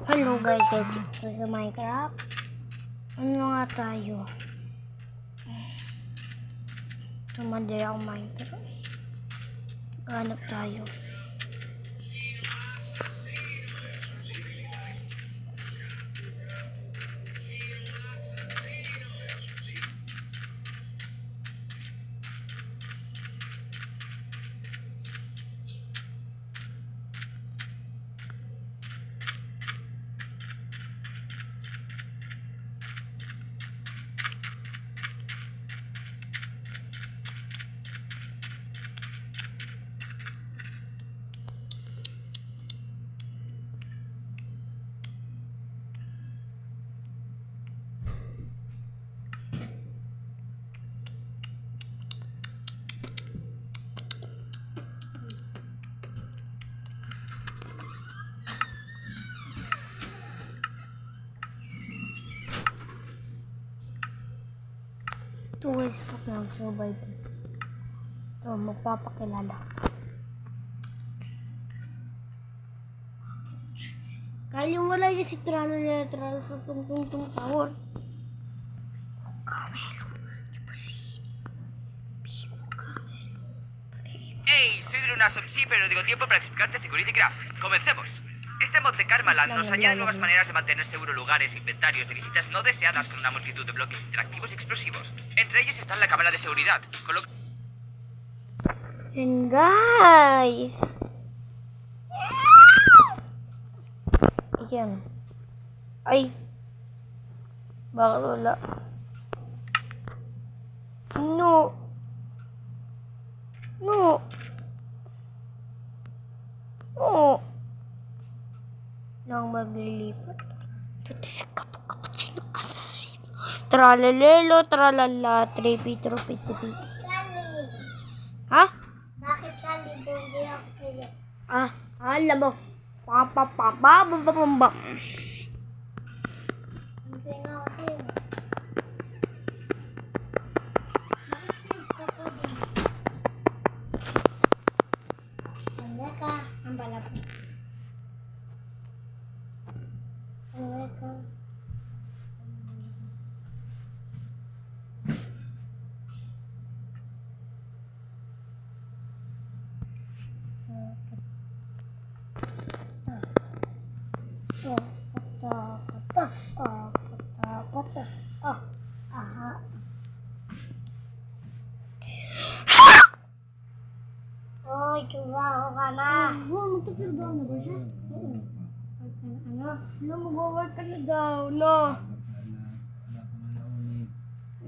Hello guys, dito sa Minecraft. Ano nga tayo? Tumanday ako Minecraft. Hanap tayo. Ito guys, kapag survive. Ito, magpapakilala. Kaya wala yung si Tralala sa tungtong sahur. Hey, soy Drunasom, sí, pero no tengo tiempo para explicarte Security Craft. Comencemos. Este mod de Karmaland nos añade nuevas maneras de mantener seguros lugares e inventarios de visitas no deseadas con una multitud de bloques interactivos y explosivos. Entre ellos está la cámara de seguridad, con lo que... And guys! Ayan. Ay! Bakit wala? No! No! No! Nang maglilipat. Ito si Cappuccino Assassin. Tralalelo, tralala, tripi, trupi, tripi. Ha? Bakit ka hindi ako sa'yo? Ah, alam mo. Papapapabababamba. Hindi nga ako sa'yo. Wala ka. Ang balap. Wala ka. Oy, trabaho ka na. Magtatrabaho na ba siya? Oo. Ano, mag-work ka na daw, no?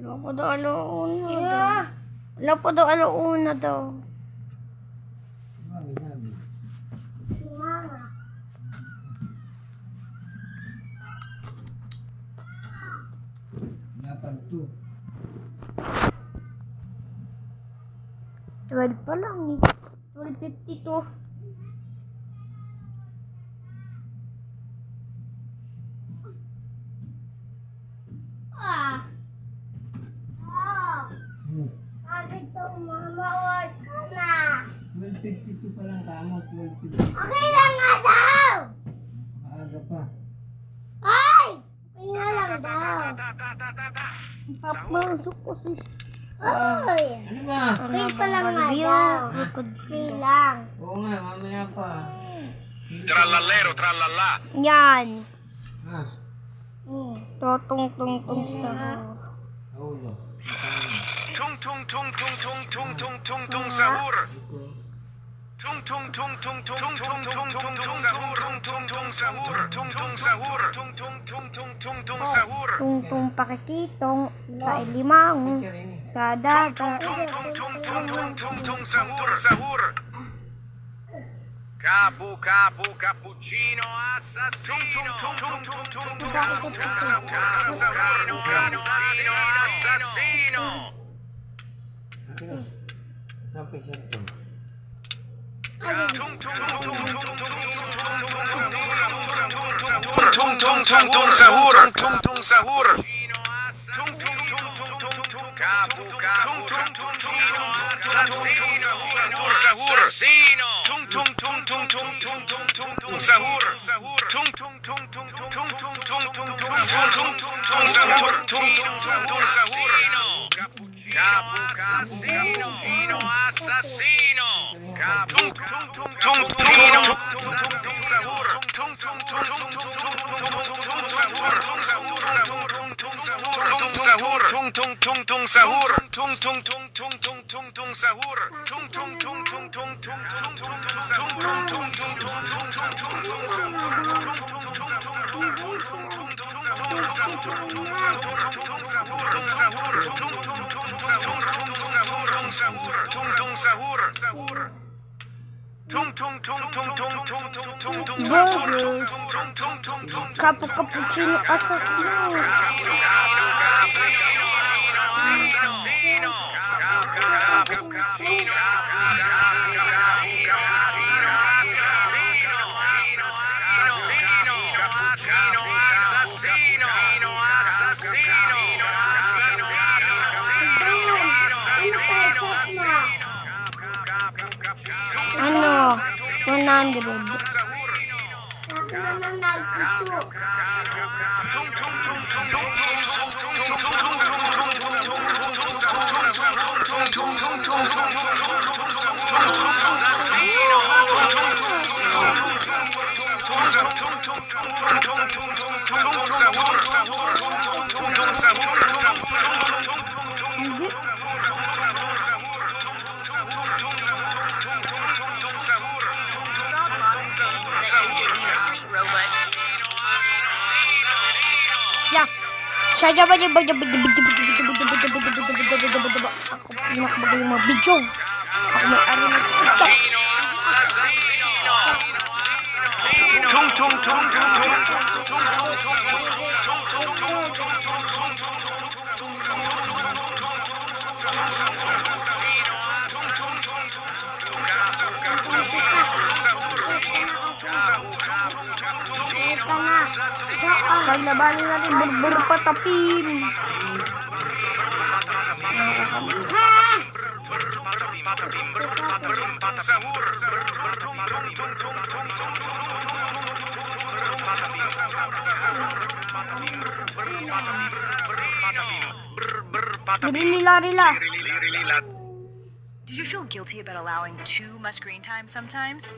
Wala pa daw alauna daw. Wala pa daw alauna daw. Si Mama. 12 pa lang eh. 12:52. Ah. Oh. Bakit to, Mama? Work ka na. 12:52 pa lang kamo, 12:52. Okay lang nga daw. Maaga pa. Ay! Okay nga lang daw. Papasok ko si... Oy! Ano ba? Okay pa lang nga Review. daw. Okay lang. Oo nga, mamaya pa. Trallallero, trallallà. Yan. Ah, Totong-tong-tong sa... ulo. Tung tung tung tung tung tung tung tung tung sahur. Tung tung tung tung tung tung tung tung tung sahur. Tung tung sahur. Tung tung sahur. Tung tung tung tung tung tung sahur. Tungtong pakikitong sa ilimang sa dagat. Tung tung tung tung tung tung tung sahur sahur. Capu capu cappuccino assassino. Tung tung tung tung tung tung tung sahur assassino assassino. Sampai siya. Tung tung tung tung tung tung tung tung sahur. Tung tung sahur. Tung tung tung tung tung tung capu capu tung tung tung assassino sahur sahur. Tung tung tung tung tung tung tung tung tung sahur tung tung tung tung tung tung tung tung tung tung tung tung sahur tung tung tung sahur cappuccino assassino tung tung tung tung tung sahur tung tung tung tung tung tung sahur tung sahur tung tung tung tung sahur tung tung tung tung tung tung tung sahur tung tung tung tung tung tung Cappuccino assassino. Ano? 100. Sabi naman nag-ito. Ya. Saya baca aku pinakabagay yung mga video. Ako may ari na TikTok. Kaya labanin natin burbur patapin. Rila. Did you feel guilty about allowing too much screen time sometimes?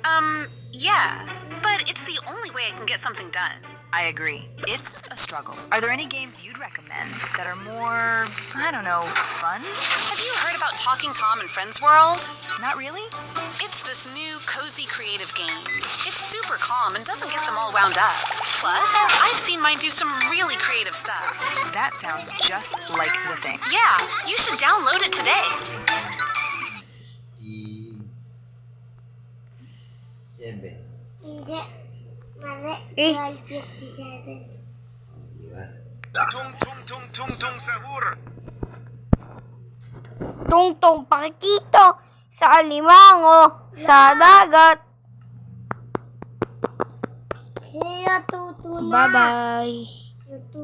Yeah, but it's the only way I can get something done. I agree. It's a struggle. Are there any games you'd recommend that are more, I don't know, fun? Have you heard about Talking Tom and Friends World? Not really? It's this new cozy creative game. It's super calm and doesn't get them all wound up. Plus, I've seen mine do some really creative stuff. That sounds just like the thing. Yeah, you should download it today. 7. Hindi. Mali. Eh. 12:57. Diba? Tungtong pakikito sa alimango sa dagat. Siya tutunan. Bye-bye. Tutunan.